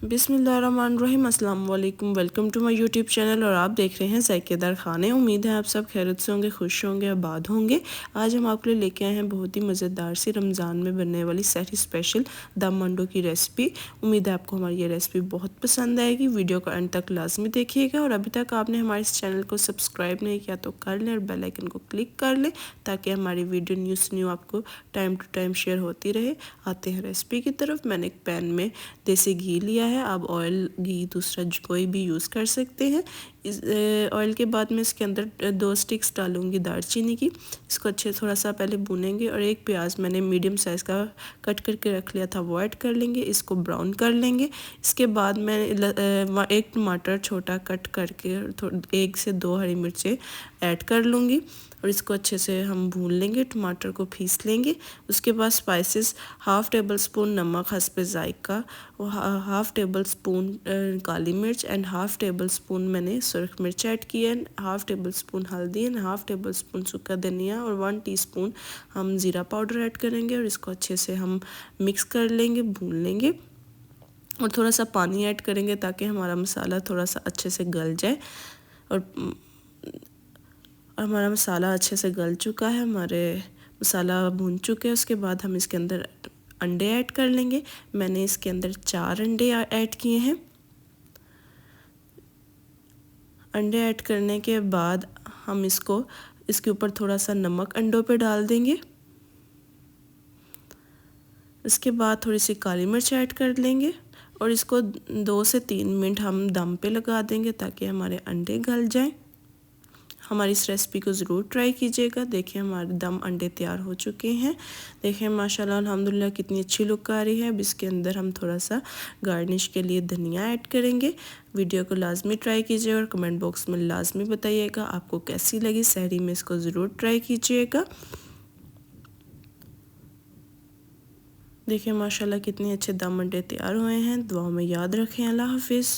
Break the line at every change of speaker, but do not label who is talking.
बिस्मिल्लाहिर्रहमानिर्रहीम, अस्सलाम वालेकुम। Welcome to my YouTube channel और आप देख रहे हैं ज़ायक़े दार खाने। उम्मीद है आप सब खैरियत से होंगे, खुश होंगे, आबाद होंगे। आज हम आपके लिए लेके आए हैं बहुत ही मज़ेदार सी रमज़ान में बनने वाली सहरी स्पेशल दम अंडों की रेसिपी। उम्मीद है आपको हमारी ये रेसिपी बहुत पसंद आएगी। वीडियो को एंड तक लाजमी देखिएगा और अभी तक आपने हमारे इस चैनल को सब्सक्राइब नहीं किया तो कर लें और बेल आइकन को क्लिक कर लें ताकि हमारी वीडियो न्यू आपको टाइम टू टाइम शेयर होती रहे। आते हैं रेसिपी की तरफ। मैंने एक पैन में देसी घी लिया है, आप ऑयल घी दूसरा कोई भी यूज़ कर सकते हैं। इस ऑयल के बाद में इसके अंदर 2 स्टिक्स डालूंगी दालचीनी की। इसको अच्छे थोड़ा सा पहले भूनेंगे और एक प्याज मैंने मीडियम साइज़ का कट करके रख लिया था वो ऐड कर लेंगे, इसको ब्राउन कर लेंगे। इसके बाद मैं एक टमाटर छोटा कट करके 1 से 2 हरी मिर्चें ऐड कर लूँगी और इसको अच्छे से हम भून लेंगे, टमाटर को पीस लेंगे। उसके बाद स्पाइसेस, हाफ़ टेबल स्पून नमक हस्बे ज़ायक़ा, हाफ़ टेबल स्पून काली मिर्च एंड हाफ़ टेबल स्पून मैंने सुरख मिर्च ऐड की है, हाफ़ टेबल स्पून हल्दी एंड हाफ़ टेबल स्पून सूखा धनिया और 1 टीस्पून हम ज़ीरा पाउडर ऐड करेंगे और इसको अच्छे से हम मिक्स कर लेंगे, भून लेंगे और थोड़ा सा पानी ऐड करेंगे ताकि हमारा मसाला थोड़ा सा अच्छे से गल जाए। और हमारा मसाला अच्छे से गल चुका है, हमारे मसाला भून चुके हैं। उसके बाद हम इसके अंदर अंडे ऐड कर लेंगे। मैंने इसके अंदर 4 अंडे ऐड किए हैं। अंडे ऐड करने के बाद हम इसके ऊपर थोड़ा सा नमक अंडों पे डाल देंगे। इसके बाद थोड़ी सी काली मिर्च ऐड कर लेंगे और इसको 2 से 3 मिनट हम दम पे लगा देंगे ताकि हमारे अंडे गल जाएं। हमारी इस रेसिपी को ज़रूर ट्राई कीजिएगा। देखिए हमारे दम अंडे तैयार हो चुके हैं। देखिए माशाल्लाह अल्हम्दुलिल्लाह कितनी अच्छी लुक आ रही है। अब इसके अंदर हम थोड़ा सा गार्निश के लिए धनिया ऐड करेंगे। वीडियो को लाजमी ट्राई कीजिए और कमेंट बॉक्स में लाजमी बताइएगा आपको कैसी लगी। सहरी में इसको ज़रूर ट्राई कीजिएगा। देखिए माशाल्लाह कितने अच्छे दम अंडे तैयार हुए हैं। दुआओं में याद रखें। अल्लाह हाफिज़।